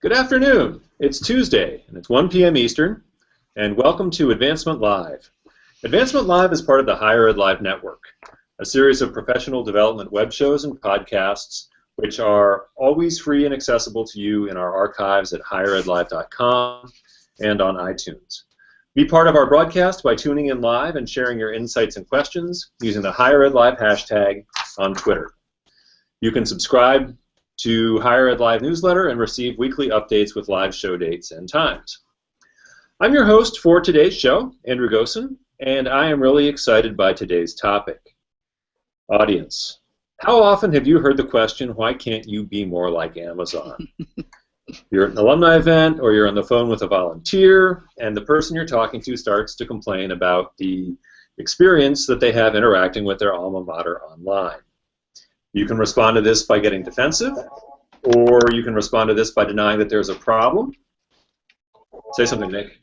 Good afternoon. It's Tuesday, and it's 1 p.m. Eastern, and welcome to Advancement Live. Advancement Live is part of the Higher Ed Live Network, a series of professional development web shows and podcasts which are always free and accessible to you in our archives at higheredlive.com and on iTunes. Be part of our broadcast by tuning in live and sharing your insights and questions using the Higher Ed Live hashtag on Twitter. You can subscribe to Higher Ed Live newsletter and receive weekly updates with live show dates and times. I'm your host for today's show, Andrew Gosen, and I am really excited by today's topic. Audience, how often have you heard the question, why can't you be more like Amazon? You're at an alumni event or you're on the phone with a volunteer and the person you're talking to starts to complain about the experience that they have interacting with their alma mater online. You can respond to this by getting defensive, or you can respond to this by denying that there's a problem. Say something, Nick.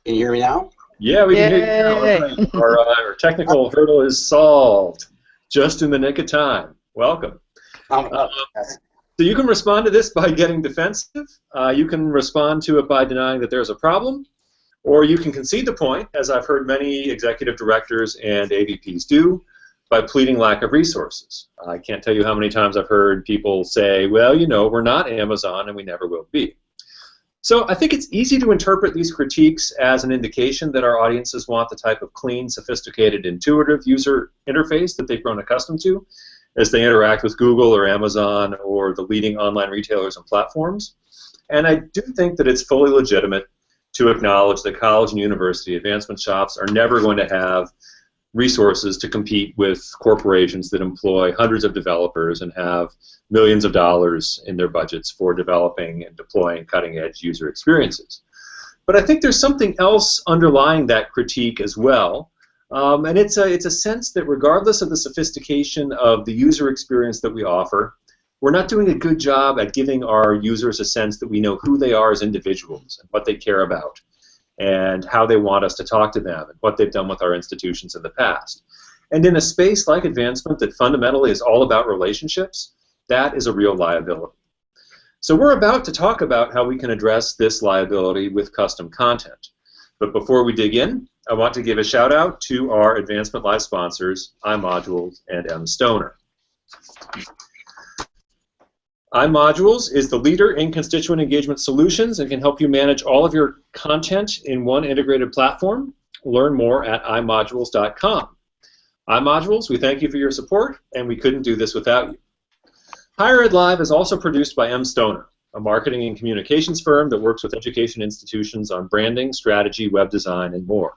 Can you hear me now? Yeah, we can hear you now. Right. Our technical hurdle is solved just in the nick of time. Welcome. So you can respond to this by getting defensive. You can respond to it by denying that there's a problem, or you can concede the point, as I've heard many executive directors and AVPs do, by pleading lack of resources. I can't tell you how many times I've heard people say, well, you know, we're not Amazon and we never will be. So I think it's easy to interpret these critiques as an indication that our audiences want the type of clean, sophisticated, intuitive user interface that they've grown accustomed to as they interact with Google or Amazon or the leading online retailers and platforms. And I do think that it's fully legitimate to acknowledge that college and university advancement shops are never going to have resources to compete with corporations that employ hundreds of developers and have millions of dollars in their budgets for developing and deploying cutting-edge user experiences. But I think there's something else underlying that critique as well, and it's a sense that regardless of the sophistication of the user experience that we offer, we're not doing a good job at giving our users a sense that we know who they are as individuals and what they care about, and how they want us to talk to them, and what they've done with our institutions in the past. And in a space like advancement that fundamentally is all about relationships, that is a real liability. So we're about to talk about how we can address this liability with custom content. But before we dig in, I want to give a shout out to our Advancement Live sponsors, iModules and mStoner. iModules is the leader in constituent engagement solutions and can help you manage all of your content in one integrated platform. Learn more at iModules.com. iModules, we thank you for your support, and we couldn't do this without you. Higher Ed Live is also produced by mStoner, a marketing and communications firm that works with education institutions on branding, strategy, web design, and more.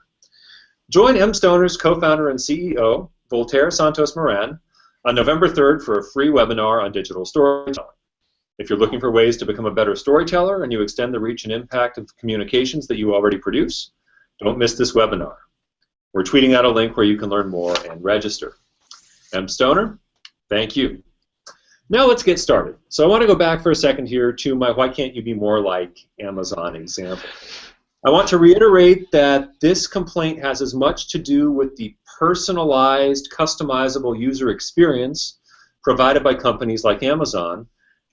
Join mStoner's co-founder and CEO, Voltaire Santos Moran, on November 3rd for a free webinar on digital storytelling. If you're looking for ways to become a better storyteller and you extend the reach and impact of communications that you already produce, don't miss this webinar. We're tweeting out a link where you can learn more and register. mStoner, thank you. Now let's get started. So I want to go back for a second here to my why can't you be more like Amazon example. I want to reiterate that this complaint has as much to do with the personalized, customizable user experience provided by companies like Amazon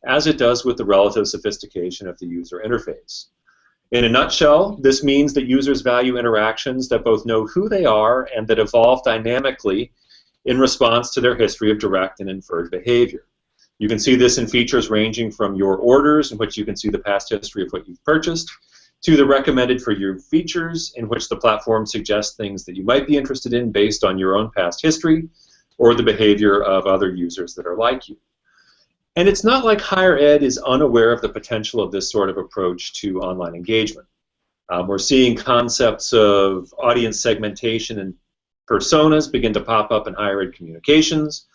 as it does with the relative sophistication of the user interface. In a nutshell, this means that users value interactions that both know who they are and that evolve dynamically in response to their history of direct and inferred behavior. You can see this in features ranging from your orders, in which you can see the past history of what you've purchased, to the recommended for you features, in which the platform suggests things that you might be interested in based on your own past history or the behavior of other users that are like you. And it's not like higher ed is unaware of the potential of this sort of approach to online engagement. We're seeing concepts of audience segmentation and personas begin to pop up in higher ed communications,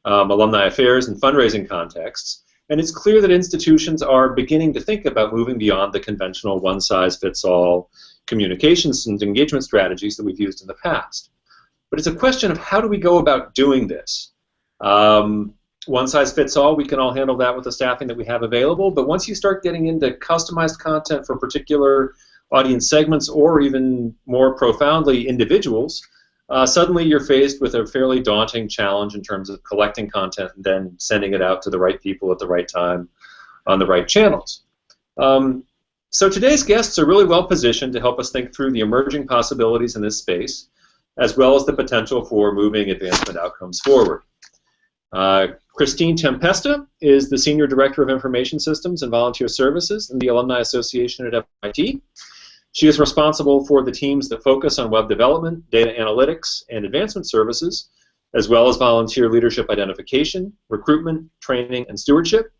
alumni affairs, and fundraising contexts. And it's clear that institutions are beginning to think about moving beyond the conventional one-size-fits-all communications and engagement strategies that we've used in the past. But it's a question of how do we go about doing this? One size fits all, we can all handle that with the staffing that we have available, but once you start getting into customized content for particular audience segments or even more profoundly individuals, suddenly you're faced with a fairly daunting challenge in terms of collecting content and then sending it out to the right people at the right time on the right channels. So today's guests are really well positioned to help us think through the emerging possibilities in this space, as well as the potential for moving advancement outcomes forward. Christine Tempesta is the Senior Director of Information Systems and Volunteer Services in the Alumni Association at MIT. She is responsible for the teams that focus on web development, data analytics, and advancement services, as well as volunteer leadership identification, recruitment, training, and stewardship.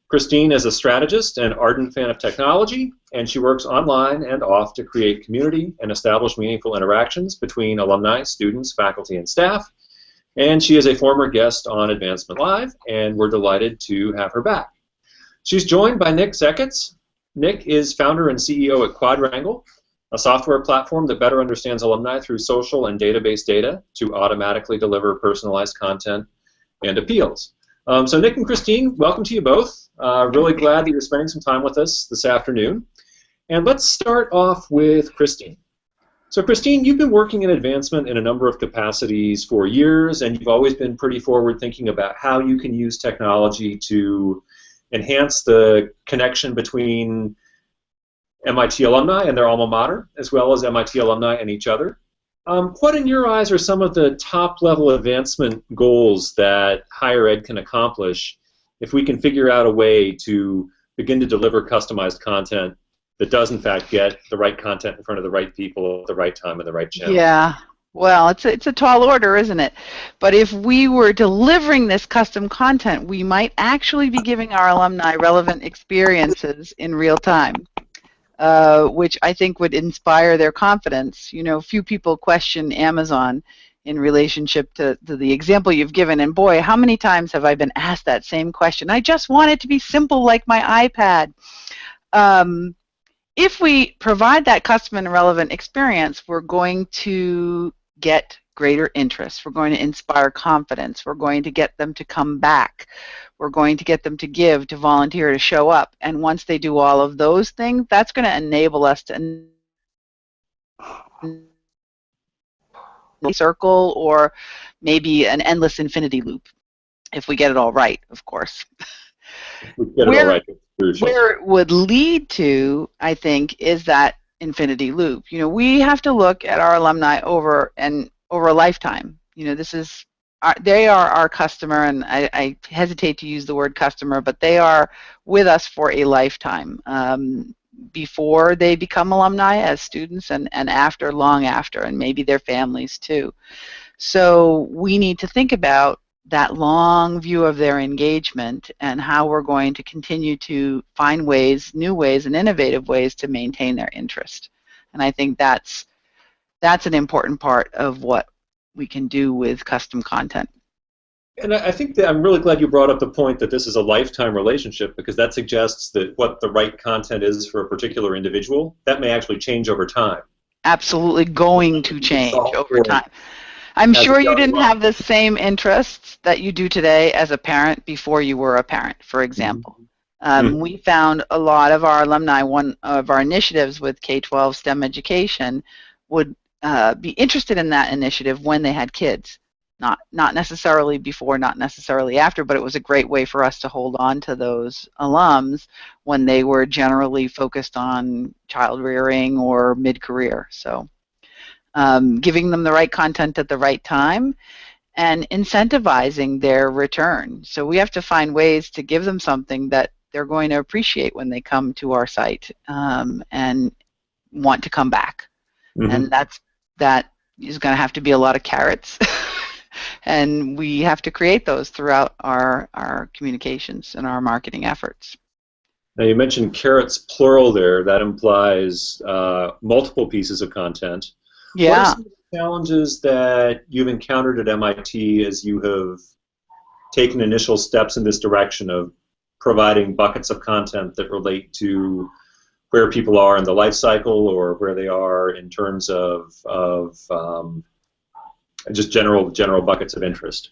Christine is a strategist and ardent fan of technology, and she works online and off to create community and establish meaningful interactions between alumni, students, faculty, and staff. And she is a former guest on Advancement Live, and we're delighted to have her back. She's joined by Nick Zeckets. Nick is founder and CEO at QuadWrangle, a software platform that better understands alumni through social and database data to automatically deliver personalized content and appeals. So Nick and Christine, welcome to you both. Really glad that you're spending some time with us this afternoon. And let's start off with Christine. So Christine, you've been working in advancement in a number of capacities for years, and you've always been pretty forward thinking about how you can use technology to enhance the connection between MIT alumni and their alma mater, as well as MIT alumni and each other. What, in your eyes, are some of the top-level advancement goals that higher ed can accomplish if we can figure out a way to begin to deliver customized content that does, in fact, get the right content in front of the right people at the right time and the right channel? Yeah. Well, it's a tall order, isn't it? But if we were delivering this custom content, we might actually be giving our alumni relevant experiences in real time, which I think would inspire their confidence. You know, few people question Amazon in relationship to the example you've given, and boy, how many times have I been asked that same question? I just want it to be simple like my iPad. If we provide that custom and relevant experience, we're going to get greater interest. We're going to inspire confidence. We're going to get them to come back. We're going to get them to give, to volunteer, to show up. And once they do all of those things, that's going to enable us to circle or maybe an endless infinity loop, if we get it all right, of course. We get it all right. Where it would lead to, I think, is that infinity loop. You know, we have to look at our alumni over a lifetime. You know, they are our customer, and I hesitate to use the word customer, but they are with us for a lifetime. Before they become alumni as students, and after, long after, and maybe their families too. So we need to think about that long view of their engagement and how we're going to continue to find ways, new ways, and innovative ways to maintain their interest. And I think that's an important part of what we can do with custom content. And I think that I'm really glad you brought up the point that this is a lifetime relationship, because that suggests that what the right content is for a particular individual, that may actually change over time. Absolutely going to change over time. I'm sure you didn't have the same interests that you do today as a parent before you were a parent, for example. We found a lot of our alumni, one of our initiatives with K-12 STEM education, would be interested in that initiative when they had kids. Not necessarily before, not necessarily after, but it was a great way for us to hold on to those alums when they were generally focused on child rearing or mid-career. So giving them the right content at the right time and incentivizing their return. So we have to find ways to give them something that they're going to appreciate when they come to our site and want to come back. And that is going to have to be a lot of carrots. And we have to create those throughout our communications and our marketing efforts. Now, you mentioned carrots plural there. That implies multiple pieces of content. Yeah. What are some of the challenges that you've encountered at MIT as you have taken initial steps in this direction of providing buckets of content that relate to where people are in the life cycle or where they are in terms of just general buckets of interest?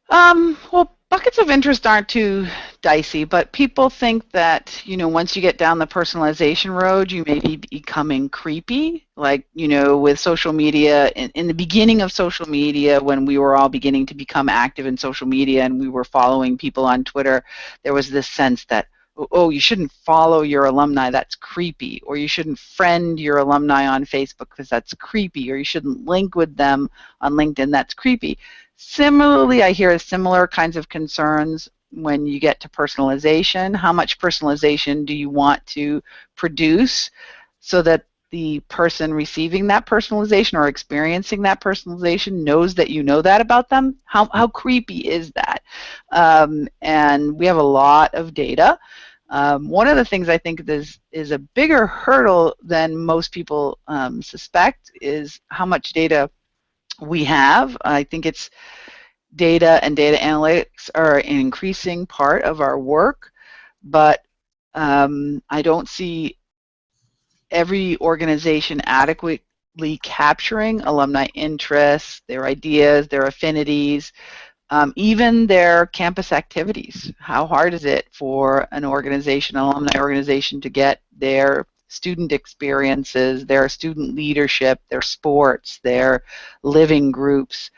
Well, buckets of interest aren't too dicey, but people think that, you know, once you get down the personalization road, you may be becoming creepy. Like, you know, with social media, in the beginning of social media, when we were all beginning to become active in social media and we were following people on Twitter, there was this sense that, oh, you shouldn't follow your alumni, that's creepy, or you shouldn't friend your alumni on Facebook because that's creepy, or you shouldn't link with them on LinkedIn, that's creepy. Similarly, I hear similar kinds of concerns when you get to personalization. How much personalization do you want to produce so that the person receiving that personalization or experiencing that personalization knows that you know that about them? How creepy is that? And we have a lot of data. One of the things I think is a bigger hurdle than most people suspect is how much data we have. I think it's data and data analytics are an increasing part of our work, but I don't see every organization adequately capturing alumni interests, their ideas, their affinities, even their campus activities. How hard is it for an organization, an alumni organization, to get their student experiences, their student leadership, their sports, their living groups?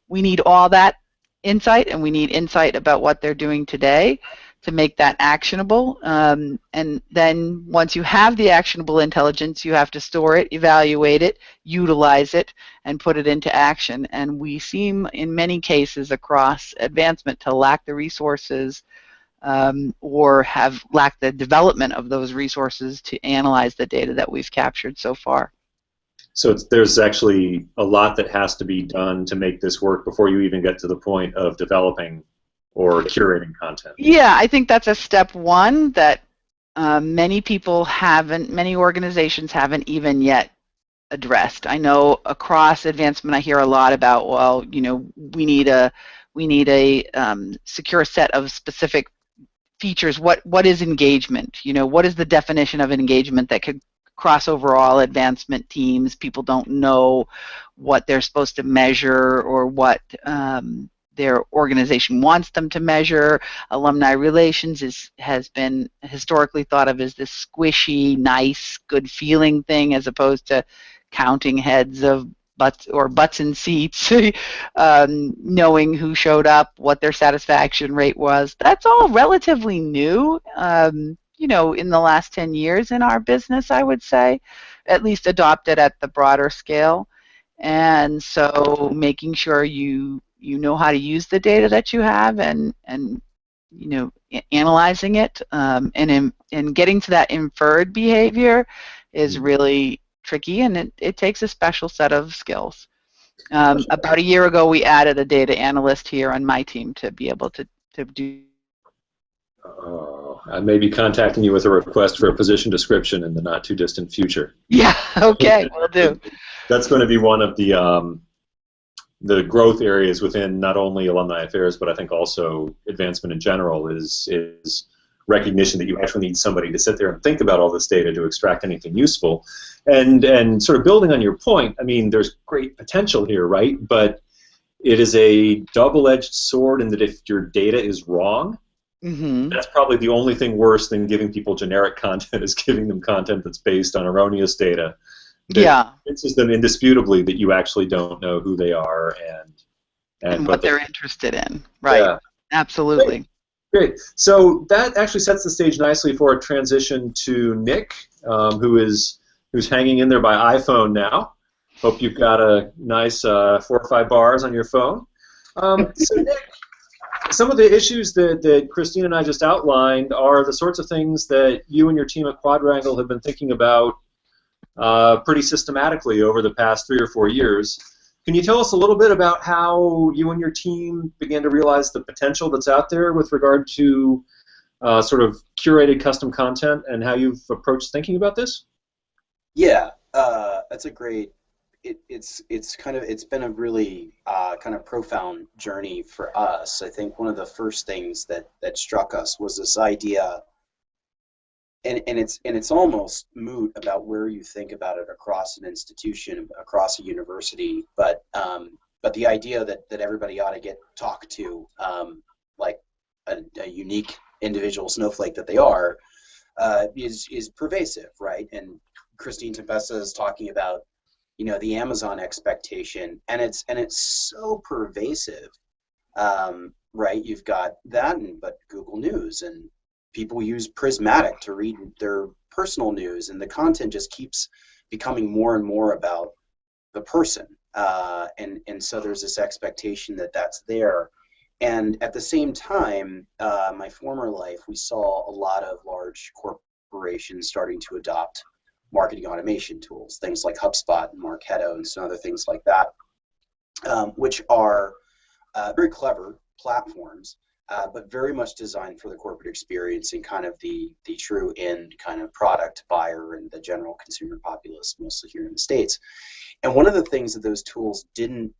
We need all that insight, and we need insight about what they're doing today to make that actionable. And then once you have the actionable intelligence, you have to store it, evaluate it, utilize it, and put it into action. And we seem, in many cases across advancement, to lack the resources or have lacked the development of those resources to analyze the data that we've captured so far. So there's actually a lot that has to be done to make this work before you even get to the point of developing or curating content. Yeah, I think that's a step one that many people haven't, many organizations haven't even yet addressed. I know across advancement I hear a lot about, well, you know, we need a secure set of specific features. What is engagement? You know, what is the definition of engagement that could cross over all advancement teams? People don't know what they're supposed to measure or what their organization wants them to measure. Alumni relations has been historically thought of as this squishy, nice, good feeling thing, as opposed to counting heads of butts in seats, knowing who showed up, what their satisfaction rate was. That's all relatively new, you know, in the last 10 years in our business, I would say, at least adopted at the broader scale. And so making sure you know how to use the data that you have and you know, analyzing it and getting to that inferred behavior is really tricky, and it takes a special set of skills. About a year ago, we added a data analyst here on my team to be able to do. I may be contacting you with a request for a position description in the not too distant future. Yeah, okay, will do. That's going to be one of the growth areas within not only alumni affairs, but I think also advancement in general is recognition that you actually need somebody to sit there and think about all this data to extract anything useful. And sort of building on your point, I mean, there's great potential here, right? But it is a double-edged sword in that if your data is wrong, that's probably the only thing worse than giving people generic content is giving them content that's based on erroneous data. Yeah. It's just them indisputably that you actually don't know who they are and what they're interested in. Right. Yeah. Absolutely. Great. So that actually sets the stage nicely for a transition to Nick, who's hanging in there by iPhone now. Hope you've got a nice 4 or 5 bars on your phone. So Nick, some of the issues that Christine and I just outlined are the sorts of things that you and your team at QuadWrangle have been thinking about pretty systematically over the past 3 or 4 years. Can you tell us a little bit about how you and your team began to realize the potential that's out there with regard to sort of curated custom content and how you've approached thinking about this? Yeah, that's a great. It's been a really kind of profound journey for us. I think one of the first things that struck us was this idea. And it's almost moot about where you think about it across an institution, across a university, but the idea that everybody ought to get talked to like a unique individual snowflake that they are is pervasive, right? And Christine Tempesta is talking about, you know, the Amazon expectation, and it's so pervasive, right? You've got that, but Google News and people use Prismatic to read their personal news, and the content just keeps becoming more and more about the person. And so there's this expectation that that's there. And at the same time, my former life, we saw a lot of large corporations starting to adopt marketing automation tools, things like HubSpot and Marketo and some other things like that, which are very clever platforms, but very much designed for the corporate experience and kind of the true end kind of product buyer and the general consumer populace, mostly here in the States. And one of the things that those tools didn't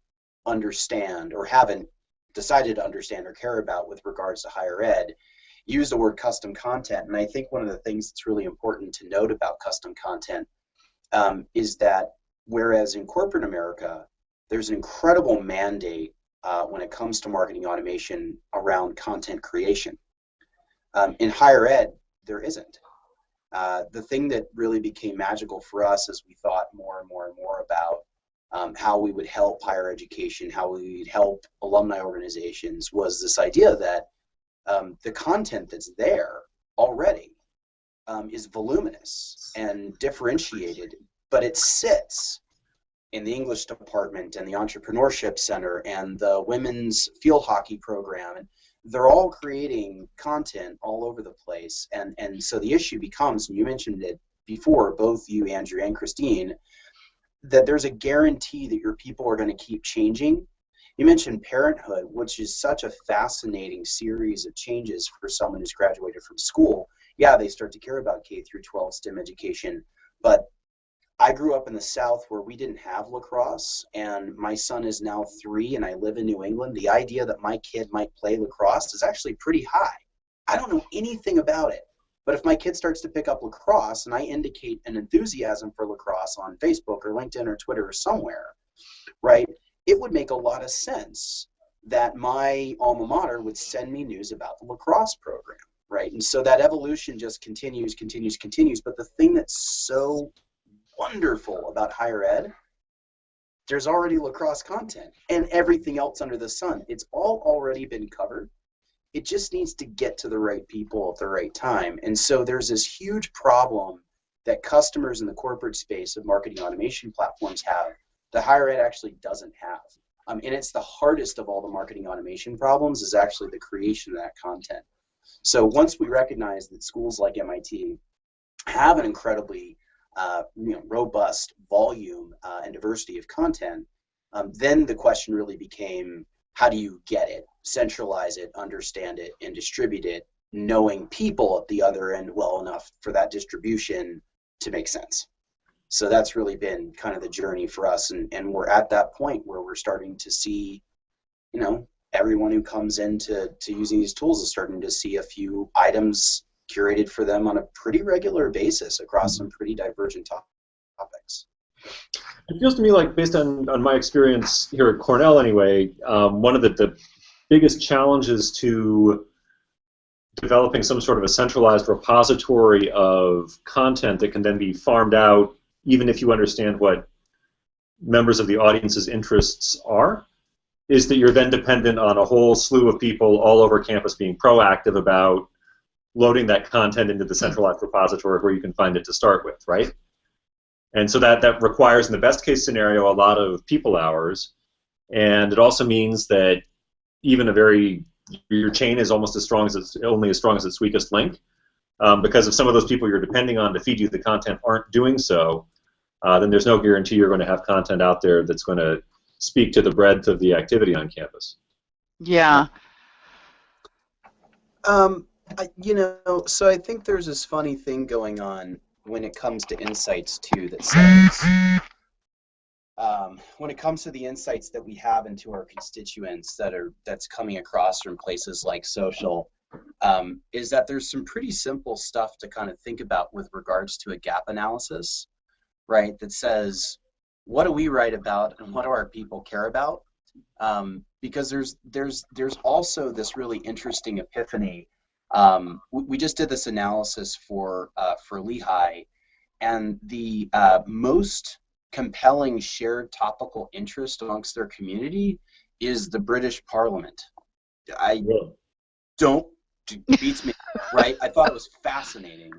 understand or haven't decided to understand or care about with regards to higher ed use the word custom content. And I think one of the things that's really important to note about custom content is that whereas in corporate America, there's an incredible mandate when it comes to marketing automation around content creation. In higher ed, there isn't. The thing that really became magical for us as we thought more and more and more about how we would help higher education, how we would help alumni organizations, was this idea that the content that's there already is voluminous and differentiated, but it sits in the English department and the entrepreneurship center and the women's field hockey program. And they're all creating content all over the place. And so the issue becomes, and you mentioned it before, both you, Andrew, and Christine, that there's a guarantee that your people are going to keep changing. You mentioned parenthood, which is such a fascinating series of changes for someone who's graduated from school. Yeah, they start to care about K through 12 STEM education, but I grew up in the South where we didn't have lacrosse, and my son is now 3 and I live in New England. The idea that my kid might play lacrosse is actually pretty high. I don't know anything about it, but if my kid starts to pick up lacrosse and I indicate an enthusiasm for lacrosse on Facebook or LinkedIn or Twitter or somewhere, right, it would make a lot of sense that my alma mater would send me news about the lacrosse program, right? And so that evolution just continues. But the thing that's so wonderful about higher ed, there's already lacrosse content and everything else under the sun. It's all already been covered. It just needs to get to the right people at the right time. And so there's this huge problem that customers in the corporate space of marketing automation platforms have that higher ed actually doesn't have. And it's the hardest of all the marketing automation problems is actually the creation of that content. So once we recognize that schools like MIT have an incredibly robust volume and diversity of content, then the question really became, how do you get it, centralize it, understand it, and distribute it, knowing people at the other end well enough for that distribution to make sense. So that's really been kind of the journey for us, and we're at that point where we're starting to see, everyone who comes into using these tools is starting to see a few items curated for them on a pretty regular basis across some pretty divergent topics. It feels to me like, based on my experience here at Cornell anyway, one of the biggest challenges to developing some sort of a centralized repository of content that can then be farmed out, even if you understand what members of the audience's interests are, is that you're then dependent on a whole slew of people all over campus being proactive about loading that content into the centralized repository where you can find it to start with, right? And so that requires, in the best case scenario, a lot of people hours, and it also means that even your chain is almost only as strong as its weakest link, because if some of those people you're depending on to feed you the content aren't doing so, then there's no guarantee you're going to have content out there that's going to speak to the breadth of the activity on campus. Yeah. So I think there's this funny thing going on when it comes to insights too that says, when it comes to the insights that we have into our constituents that's coming across from places like social, is that there's some pretty simple stuff to kind of think about with regards to a gap analysis, right? That says, what do we write about and what do our people care about? Because there's also this really interesting epiphany. We just did this analysis for Lehigh, and the most compelling shared topical interest amongst their community is the British Parliament. I don't beats me, right? I thought it was fascinating.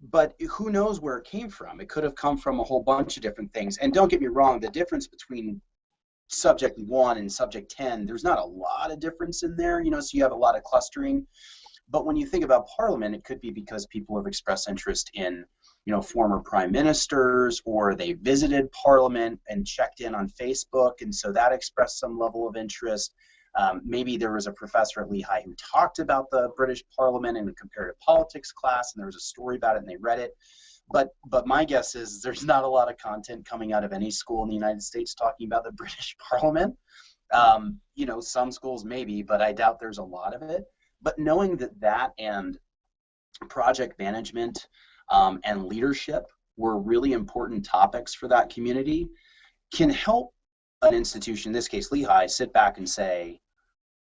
But who knows where it came from? It could have come from a whole bunch of different things. And don't get me wrong, the difference between subject 1 and subject 10, there's not a lot of difference in there, you know, so you have a lot of clustering. But when you think about Parliament, it could be because people have expressed interest in, you know, former prime ministers, or they visited Parliament and checked in on Facebook, and so that expressed some level of interest. Maybe there was a professor at Lehigh who talked about the British Parliament in a comparative politics class, and there was a story about it, and they read it. But my guess is there's not a lot of content coming out of any school in the United States talking about the British Parliament. You know, some schools maybe, but I doubt there's a lot of it. But knowing that and project management and leadership were really important topics for that community can help an institution, in this case Lehigh, sit back and say,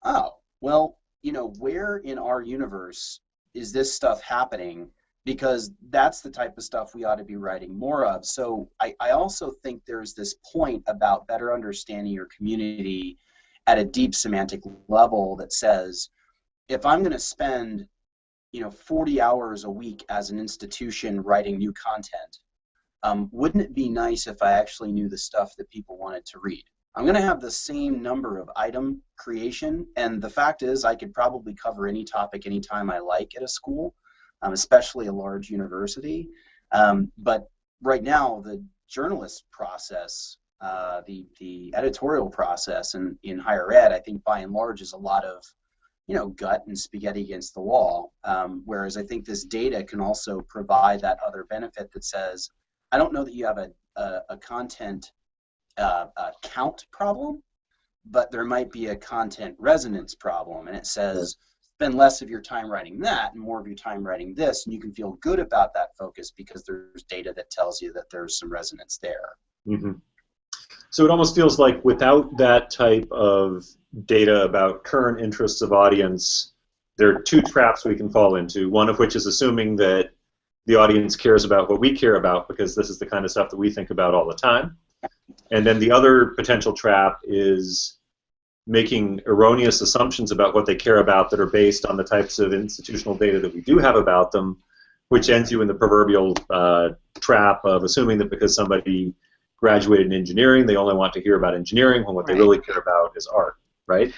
oh, well, you know, where in our universe is this stuff happening? Because that's the type of stuff we ought to be writing more of. So I also think there's this point about better understanding your community at a deep semantic level that says, if I'm going to spend, you know, 40 hours a week as an institution writing new content, wouldn't it be nice if I actually knew the stuff that people wanted to read? I'm going to have the same number of item creation, and the fact is I could probably cover any topic anytime I like at a school, especially a large university. But right now, the journalist process, the editorial process in higher ed, I think by and large is a lot of, you know, gut and spaghetti against the wall, whereas I think this data can also provide that other benefit that says, I don't know that you have a content count problem, but there might be a content resonance problem, and it says, spend less of your time writing that and more of your time writing this, and you can feel good about that focus because there's data that tells you that there's some resonance there. Mm-hmm. So it almost feels like without that type of data about current interests of audience, there are two traps we can fall into, one of which is assuming that the audience cares about what we care about because this is the kind of stuff that we think about all the time. And then the other potential trap is making erroneous assumptions about what they care about that are based on the types of institutional data that we do have about them, which ends you in the proverbial trap of assuming that because somebody graduated in engineering, they only want to hear about engineering when what they really care about is art, right?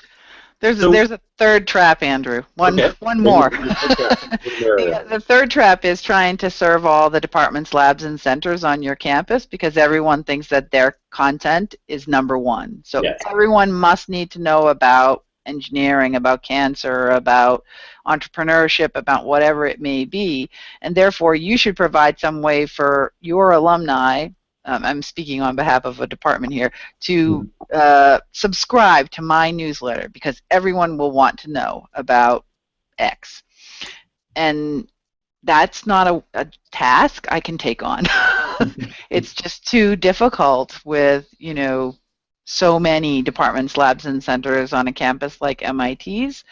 There's a third trap, Andrew. One more. The third trap is trying to serve all the departments, labs, and centers on your campus because everyone thinks that their content is number one. So everyone must need to know about engineering, about cancer, about entrepreneurship, about whatever it may be, and therefore you should provide some way for your alumni, I'm speaking on behalf of a department here, to subscribe to my newsletter because everyone will want to know about X. And that's not a task I can take on. It's just too difficult with, you know, so many departments, labs, and centers on a campus like MIT's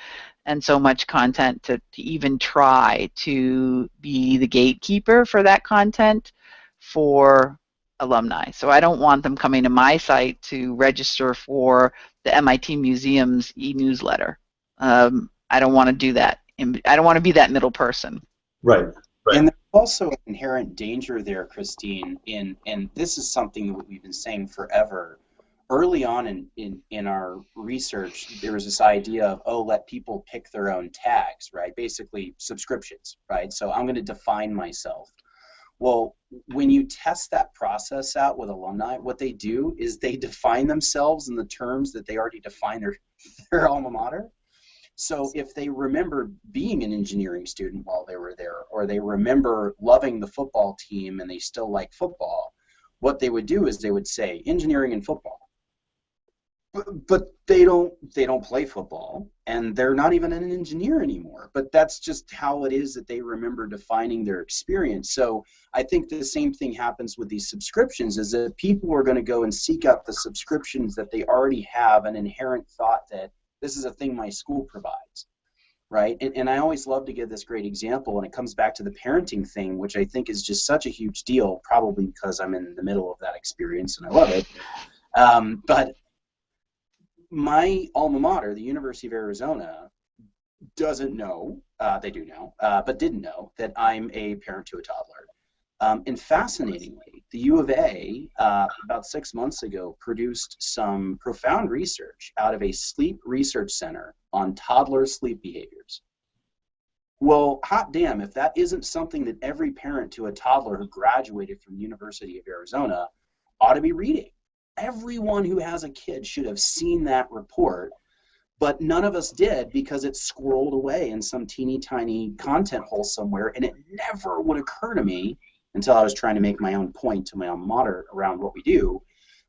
and so much content to even try to be the gatekeeper for that content for alumni. So I don't want them coming to my site to register for the MIT Museum's e-newsletter. I don't want to do that. I don't want to be that middle person. Right. And there's also an inherent danger there, Christine, and this is something that we've been saying forever. Early on in our research, there was this idea of, oh, let people pick their own tags, right? Basically subscriptions, right? So I'm going to define myself. Well, when you test that process out with alumni, what they do is they define themselves in the terms that they already define their alma mater. So if they remember being an engineering student while they were there, or they remember loving the football team and they still like football, what they would do is they would say engineering and football. But they don't play football, and they're not even an engineer anymore. But that's just how it is that they remember defining their experience. So I think the same thing happens with these subscriptions, is that people are going to go and seek out the subscriptions that they already have an inherent thought that this is a thing my school provides, right? And I always love to give this great example, and it comes back to the parenting thing, which I think is just such a huge deal, probably because I'm in the middle of that experience and I love it. But my alma mater, the University of Arizona, doesn't know, they do know, but didn't know that I'm a parent to a toddler. And fascinatingly, the U of A, about 6 months ago, produced some profound research out of a sleep research center on toddler sleep behaviors. Well, hot damn, if that isn't something that every parent to a toddler who graduated from the University of Arizona ought to be reading. Everyone who has a kid should have seen that report, but none of us did because it scrolled away in some teeny tiny content hole somewhere, and it never would occur to me until I was trying to make my own point to my alma mater around what we do,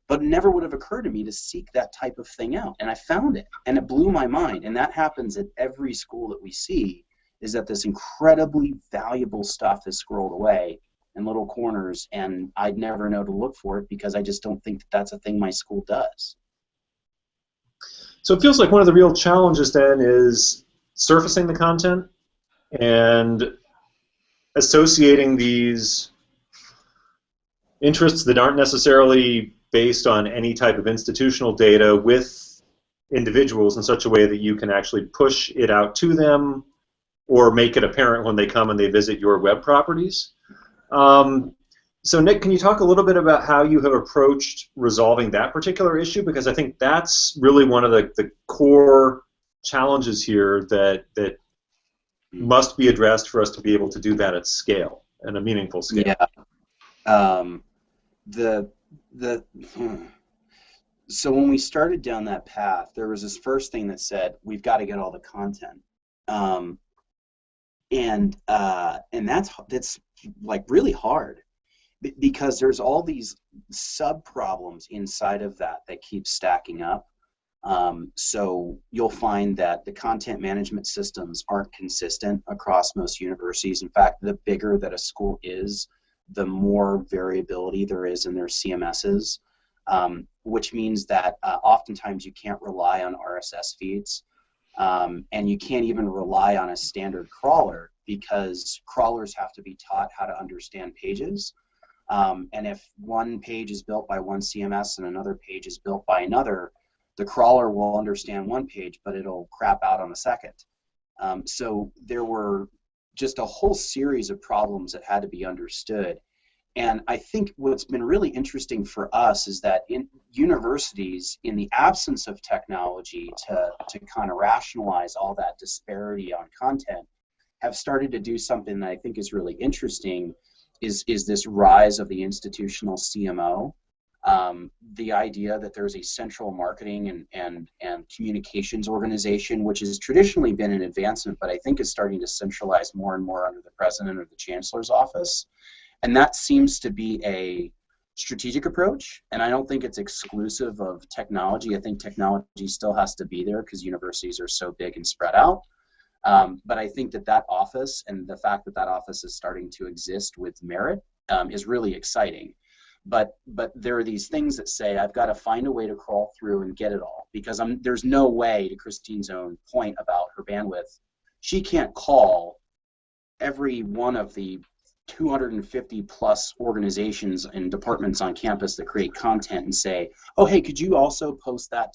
but it never would have occurred to me to seek that type of thing out. And I found it, and it blew my mind. And that happens at every school that we see, is that this incredibly valuable stuff is scrolled away in little corners, and I'd never know to look for it because I just don't think that that's a thing my school does. So it feels like one of the real challenges then is surfacing the content and associating these interests that aren't necessarily based on any type of institutional data with individuals in such a way that you can actually push it out to them or make it apparent when they come and they visit your web properties. So Nick, can you talk a little bit about how you have approached resolving that particular issue? Because I think that's really one of the core challenges here that must be addressed for us to be able to do that at scale, and a meaningful scale. Yeah. So when we started down that path, there was this first thing that said, we've got to get all the content. And that's like really hard, because there's all these sub problems inside of that keep stacking up. So you'll find that the content management systems aren't consistent across most universities. In fact, the bigger that a school is, the more variability there is in their CMSs, which means that oftentimes you can't rely on RSS feeds. And you can't even rely on a standard crawler, because crawlers have to be taught how to understand pages. And if one page is built by one CMS and another page is built by another, the crawler will understand one page, but it'll crap out on the second. So there were just a whole series of problems that had to be understood. And I think what's been really interesting for us is that in universities, in the absence of technology to kind of rationalize all that disparity on content, have started to do something that I think is really interesting, is this rise of the institutional CMO. The idea that there's a central marketing and communications organization, which has traditionally been an advancement, but I think is starting to centralize more and more under the president or the chancellor's office. And that seems to be a strategic approach, and I don't think it's exclusive of technology. I think technology still has to be there because universities are so big and spread out. But I think that office, and the fact that office is starting to exist with merit, is really exciting. But there are these things that say, I've got to find a way to crawl through and get it all, because there's no way, to Christine's own point about her bandwidth, she can't call every one of the 250 plus organizations and departments on campus that create content and say, oh, hey, could you also post that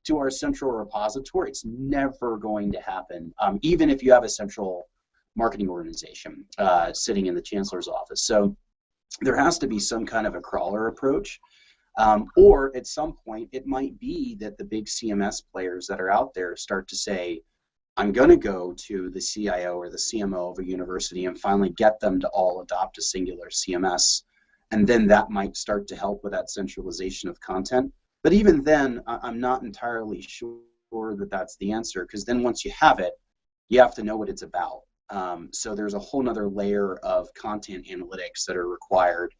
to our central repository? It's never going to happen, even if you have a central marketing organization sitting in the chancellor's office. So there has to be some kind of a crawler approach, or at some point it might be that the big CMS players that are out there start to say, I'm going to go to the CIO or the CMO of a university and finally get them to all adopt a singular CMS, and then that might start to help with that centralization of content. But even then, I'm not entirely sure that that's the answer, because then once you have it, you have to know what it's about. So there's a whole nother layer of content analytics that are required.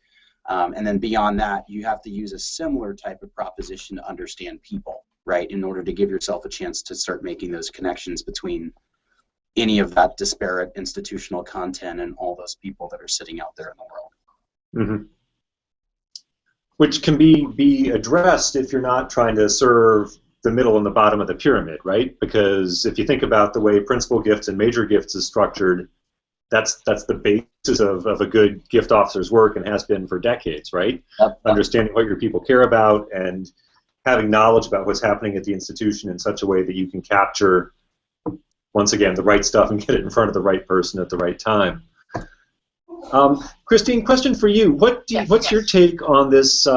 And then beyond that, you have to use a similar type of proposition to understand people, right, in order to give yourself a chance to start making those connections between any of that disparate institutional content and all those people that are sitting out there in the world. Mm-hmm. Which can be addressed if you're not trying to serve the middle and the bottom of the pyramid, right? Because if you think about the way principal gifts and major gifts is structured, that's the basis of a good gift officer's work, and has been for decades, right? Yep. Understanding what your people care about and having knowledge about what's happening at the institution in such a way that you can capture once again, the right stuff and get it in front of the right person at the right time. Christine, question for you. What's your take on this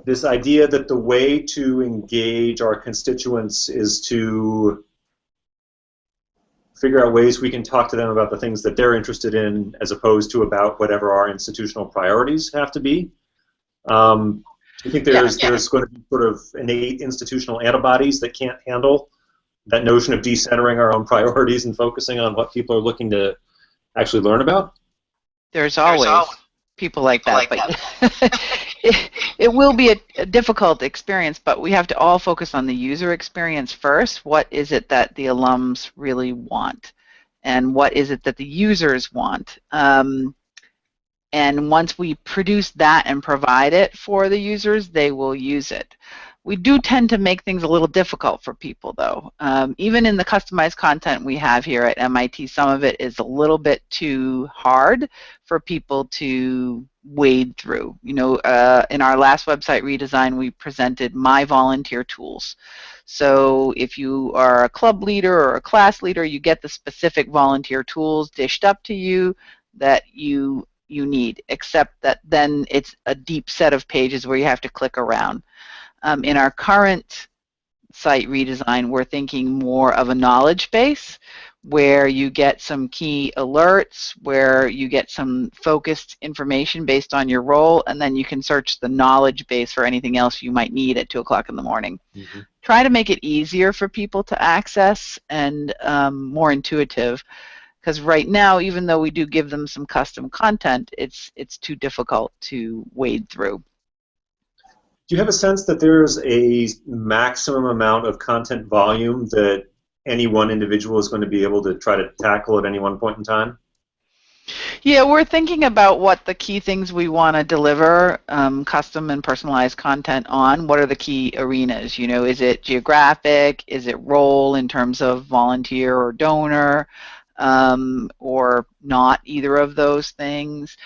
this idea that the way to engage our constituents is to figure out ways we can talk to them about the things that they're interested in, as opposed to about whatever our institutional priorities have to be? Do you think there's going to be sort of innate institutional antibodies that can't handle that notion of decentering our own priorities and focusing on what people are looking to actually learn about? There's always people like that, but it will be a difficult experience, but we have to all focus on the user experience first. What is it that the alums really want? And what is it that the users want? And once we produce that and provide it for the users, they will use it. We do tend to make things a little difficult for people, though. Even in the customized content we have here at MIT, some of it is a little bit too hard for people to wade through. You know, in our last website redesign, we presented My Volunteer Tools. So if you are a club leader or a class leader, you get the specific volunteer tools dished up to you that you need, except that then it's a deep set of pages where you have to click around. In our current site redesign, we're thinking more of a knowledge base where you get some key alerts, where you get some focused information based on your role, and then you can search the knowledge base for anything else you might need at 2 o'clock in the morning. Mm-hmm. Try to make it easier for people to access and more intuitive, because right now, even though we do give them some custom content, it's too difficult to wade through. Do you have a sense that there's a maximum amount of content volume that any one individual is going to be able to try to tackle at any one point in time? Yeah, we're thinking about what the key things we want to deliver custom and personalized content on. What are the key arenas? You know, is it geographic? Is it role in terms of volunteer or donor? Or not either of those things?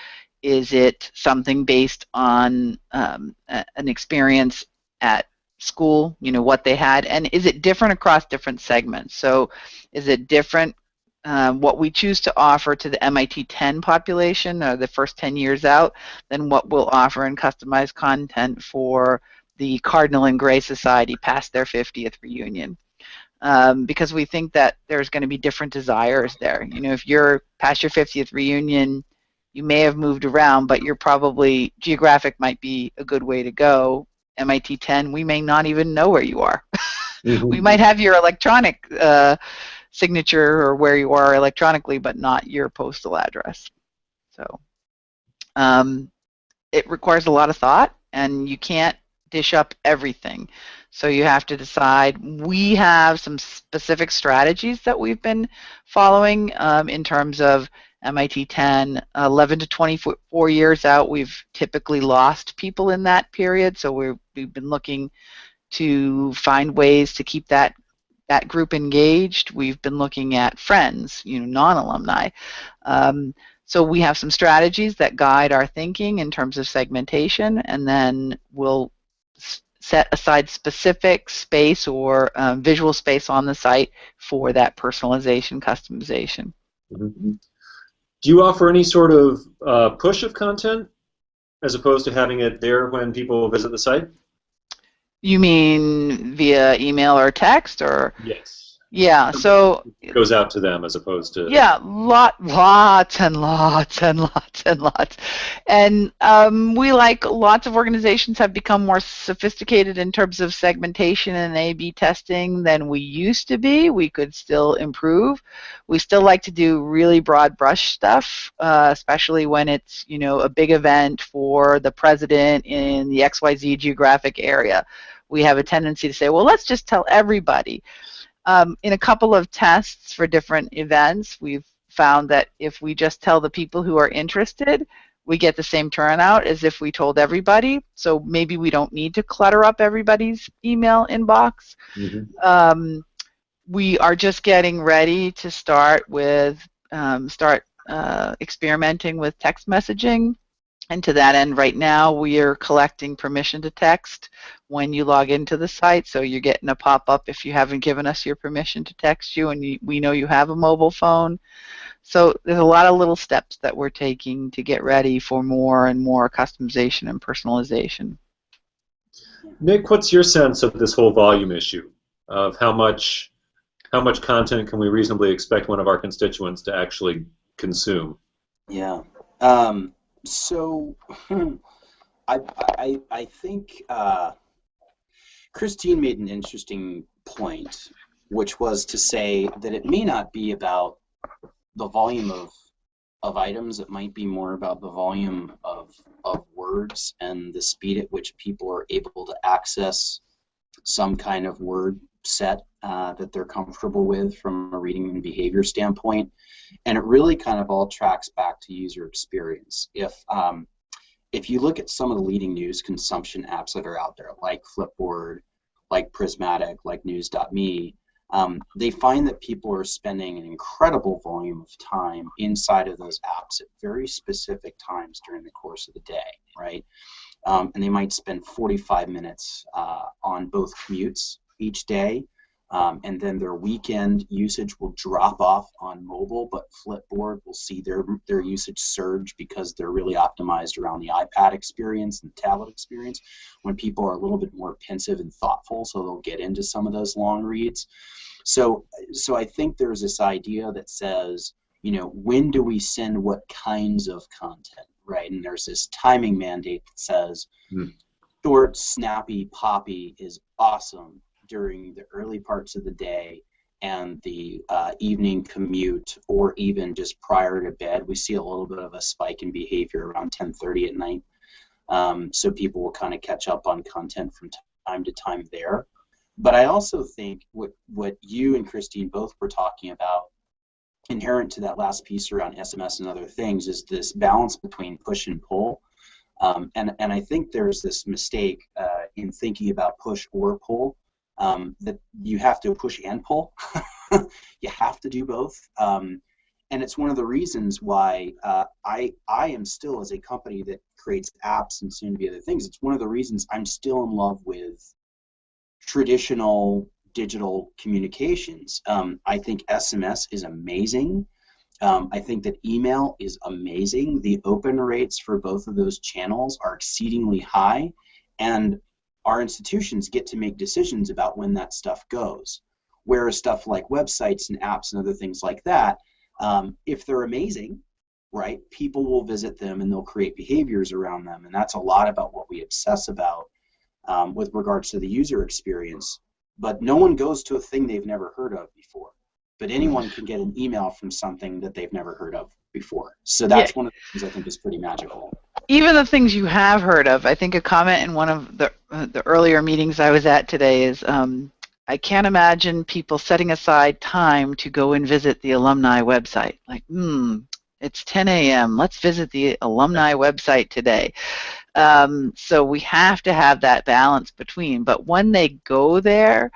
Is it something based on an experience at school, you know, what they had? And is it different across different segments? So is it different what we choose to offer to the MIT 10 population, the first 10 years out, than what we'll offer in customized content for the Cardinal and Gray Society past their 50th reunion? Because we think that there's going to be different desires there. You know, if you're past your 50th reunion, you may have moved around, but you're probably, geographic might be a good way to go. MIT 10, we may not even know where you are. Mm-hmm. We might have your electronic signature or where you are electronically, but not your postal address. So it requires a lot of thought, and you can't dish up everything. So you have to decide. We have some specific strategies that we've been following in terms of MIT 10, 11 to 24 years out. We've typically lost people in that period, so we've been looking to find ways to keep that group engaged. We've been looking at friends, you know, non-alumni. So we have some strategies that guide our thinking in terms of segmentation, and then we'll set aside specific space or visual space on the site for that personalization, customization. Mm-hmm. Do you offer any sort of push of content as opposed to having it there when people visit the site? You mean via email or text, or? Yes. Yeah, so it goes out to them as opposed to... Yeah, lots and lots and lots and lots. And we, like lots of organizations, have become more sophisticated in terms of segmentation and A/B testing than we used to be. We could still improve. We still like to do really broad brush stuff, especially when it's, you know, a big event for the president in the XYZ geographic area. We have a tendency to say, well, let's just tell everybody. In a couple of tests for different events, we've found that if we just tell the people who are interested, we get the same turnout as if we told everybody. So maybe we don't need to clutter up everybody's email inbox. Mm-hmm. We are just getting ready to start with experimenting with text messaging. And to that end, right now, we are collecting permission to text when you log into the site. So you're getting a pop-up if you haven't given us your permission to text you, and we know you have a mobile phone. So there's a lot of little steps that we're taking to get ready for more and more customization and personalization. Nick, what's your sense of this whole volume issue of how much content can we reasonably expect one of our constituents to actually consume? Yeah. So I think Christine made an interesting point, which was to say that it may not be about the volume of items. It might be more about the volume of words and the speed at which people are able to access some kind of word set that they're comfortable with from a reading and behavior standpoint. And it really kind of all tracks back to user experience. If you look at some of the leading news consumption apps that are out there, like Flipboard, like Prismatic, like News.me, they find that people are spending an incredible volume of time inside of those apps at very specific times during the course of the day, right? And they might spend 45 minutes on both commutes each day, and then their weekend usage will drop off on mobile, but Flipboard will see their usage surge because they're really optimized around the iPad experience and the tablet experience when people are a little bit more pensive and thoughtful, so they'll get into some of those long reads. So I think there's this idea that says, when do we send what kinds of content, right? And there's this timing mandate that says short, snappy, poppy is awesome during the early parts of the day and the evening commute, or even just prior to bed. We see a little bit of a spike in behavior around 10:30 at night. So people will kind of catch up on content from time to time there. But I also think what you and Christine both were talking about, inherent to that last piece around SMS and other things, is this balance between push and pull. And I think there's this mistake in thinking about push or pull, that you have to push and pull. You have to do both. And it's one of the reasons why I am still, as a company that creates apps and soon to be other things, it's one of the reasons I'm still in love with traditional digital communications. I think SMS is amazing. I think that email is amazing. The open rates for both of those channels are exceedingly high, and our institutions get to make decisions about when that stuff goes. Whereas stuff like websites and apps and other things like that, if they're amazing, right, people will visit them and they'll create behaviors around them. And that's a lot about what we obsess about with regards to the user experience. But no one goes to a thing they've never heard of before. But anyone can get an email from something that they've never heard of before. So that's one of the things I think is pretty magical. Even the things you have heard of. I think a comment in one of the earlier meetings I was at today is, I can't imagine people setting aside time to go and visit the alumni website. Like, it's 10 a.m. Let's visit the alumni website today. So we have to have that balance between. But when they go there,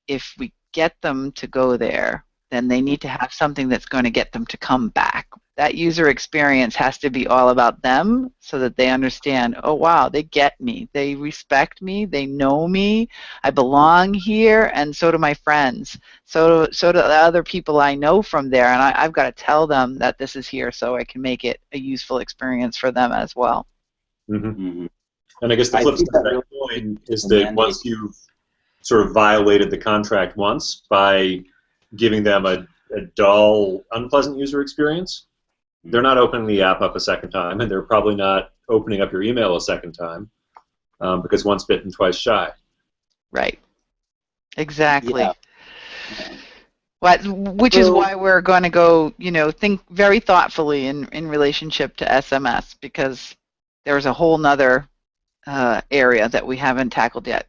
if we get them to go there, then they need to have something that's going to get them to come back. That user experience has to be all about them so that they understand, oh, wow, they get me. They respect me. They know me. I belong here, and so do my friends. So do the other people I know from there, and I've got to tell them that this is here so I can make it a useful experience for them as well. And I guess the flip side of that coin is that once you've sort of violated the contract once by giving them a dull, unpleasant user experience, they're not opening the app up a second time, and they're probably not opening up your email a second time, because once bitten, twice shy. Right. Exactly. Yeah. Which is why we're going to go, think very thoughtfully in relationship to SMS, because there's a whole nother area that we haven't tackled yet.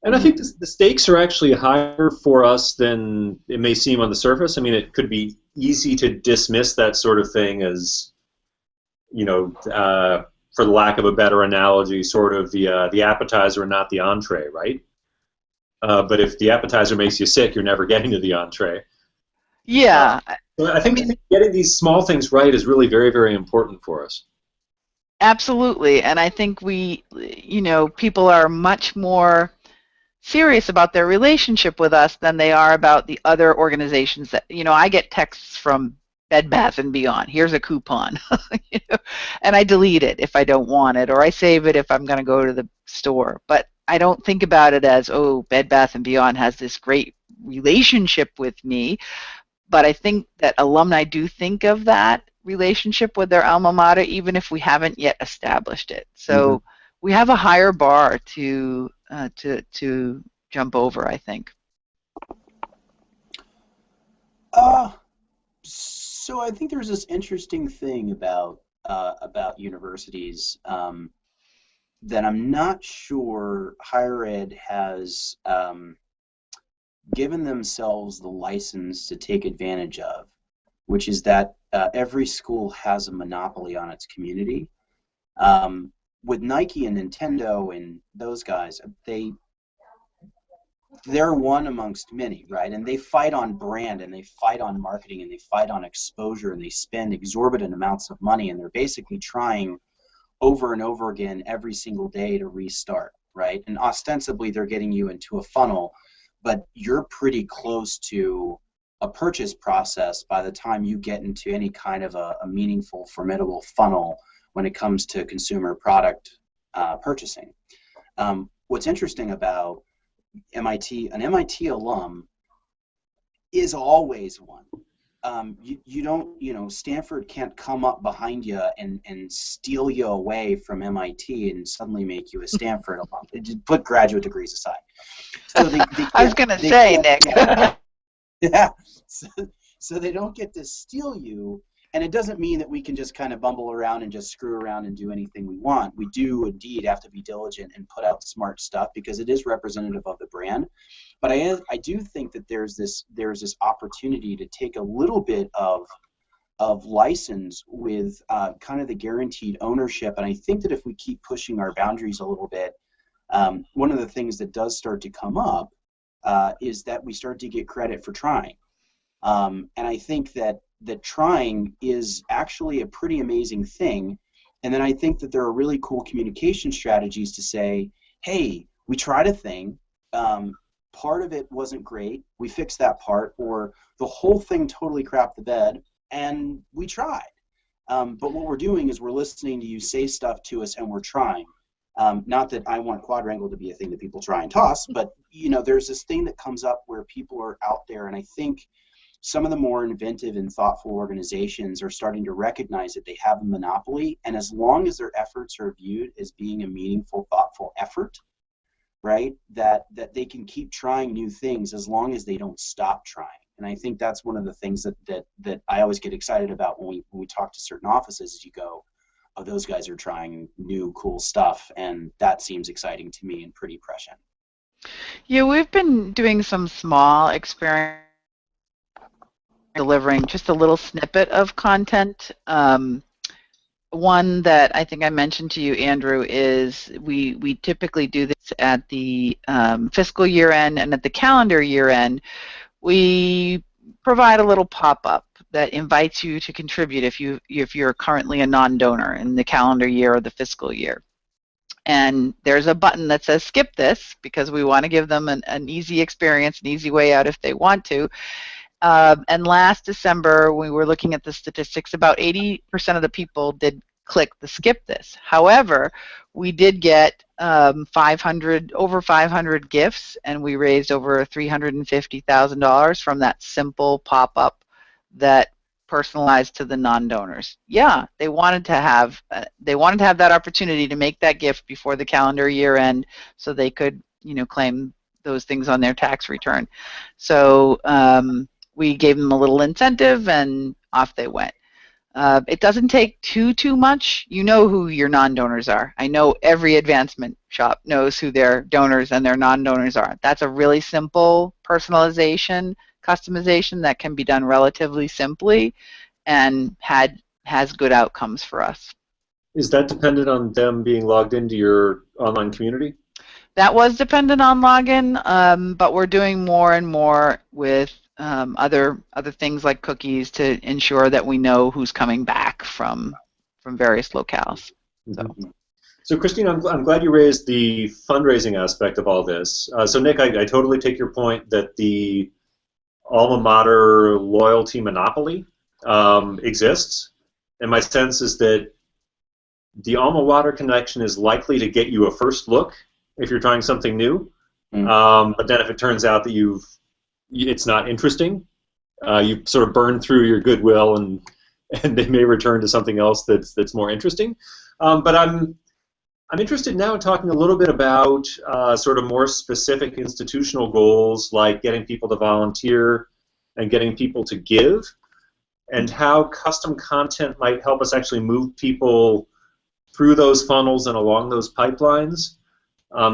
And I think the stakes are actually higher for us than it may seem on the surface. I mean, it could be easy to dismiss that sort of thing as, for the lack of a better analogy, sort of the appetizer and not the entree, right? But if the appetizer makes you sick, you're never getting to the entree. Yeah. I think getting these small things right is really very, very important for us. Absolutely, and I think people are much more serious about their relationship with us than they are about the other organizations that, I get texts from Bed Bath and Beyond. Here's a coupon, and I delete it if I don't want it, or I save it if I'm going to go to the store. But I don't think about it as, oh, Bed Bath and Beyond has this great relationship with me. But I think that alumni do think of that relationship with their alma mater, even if we haven't yet established it. So we have a higher bar to jump over, I think. So I think there's this interesting thing about universities that I'm not sure higher ed has given themselves the license to take advantage of, which is that every school has a monopoly on its community. With Nike and Nintendo and those guys, they're one amongst many, right? And they fight on brand, and they fight on marketing, and they fight on exposure, and they spend exorbitant amounts of money, and they're basically trying over and over again every single day to restart, right? And ostensibly they're getting you into a funnel, but you're pretty close to a purchase process by the time you get into any kind of a meaningful, formidable funnel when it comes to consumer product purchasing. What's interesting about an MIT alum is always one. You don't, Stanford can't come up behind you and steal you away from MIT and suddenly make you a Stanford alum. Put graduate degrees aside. So I was going to say, Nick. Yeah. So they don't get to steal you. And it doesn't mean that we can just kind of bumble around and just screw around and do anything we want. We do indeed have to be diligent and put out smart stuff because it is representative of the brand. But I do think that there's this opportunity to take a little bit of license with kind of the guaranteed ownership. And I think that if we keep pushing our boundaries a little bit, one of the things that does start to come up is that we start to get credit for trying. And I think that trying is actually a pretty amazing thing. And then I think that there are really cool communication strategies to say, hey, we tried a thing. Part of it wasn't great. We fixed that part. Or the whole thing totally crapped the bed, and we tried. But what we're doing is we're listening to you say stuff to us, and we're trying. Not that I want QuadWrangle to be a thing that people try and toss, but there's this thing that comes up where people are out there, and I think some of the more inventive and thoughtful organizations are starting to recognize that they have a monopoly, and as long as their efforts are viewed as being a meaningful, thoughtful effort, right, that they can keep trying new things as long as they don't stop trying. And I think that's one of the things that I always get excited about when we talk to certain offices, is you go, oh, those guys are trying new, cool stuff, and that seems exciting to me and pretty prescient. Yeah, we've been doing some small experiments, delivering just a little snippet of content. One that I think I mentioned to you, Andrew, is we typically do this at the fiscal year end and at the calendar year end. We provide a little pop-up that invites you to contribute if you're currently a non-donor in the calendar year or the fiscal year. And there's a button that says skip this, because we want to give them an easy experience, an easy way out if they want to. And last December, we were looking at the statistics, about 80% of the people did click the skip this. However, we did get over 500 gifts, and we raised over $350,000 from that simple pop-up that personalized to the non-donors. Yeah, they wanted to have that opportunity to make that gift before the calendar year end, so they could claim those things on their tax return. So we gave them a little incentive, and off they went. It doesn't take too much. You know who your non-donors are. I know every advancement shop knows who their donors and their non-donors are. That's a really simple personalization, customization that can be done relatively simply, and has good outcomes for us. Is that dependent on them being logged into your online community? That was dependent on login, but we're doing more and more with other things like cookies to ensure that we know who's coming back from various locales. So Christine, I'm glad you raised the fundraising aspect of all this. So Nick, I totally take your point that the alma mater loyalty monopoly exists, and my sense is that the alma mater connection is likely to get you a first look if you're trying something new. But then if it turns out that it's not interesting, you sort of burn through your goodwill, and they may return to something else that's more interesting. But I'm interested now in talking a little bit about sort of more specific institutional goals, like getting people to volunteer and getting people to give, and how custom content might help us actually move people through those funnels and along those pipelines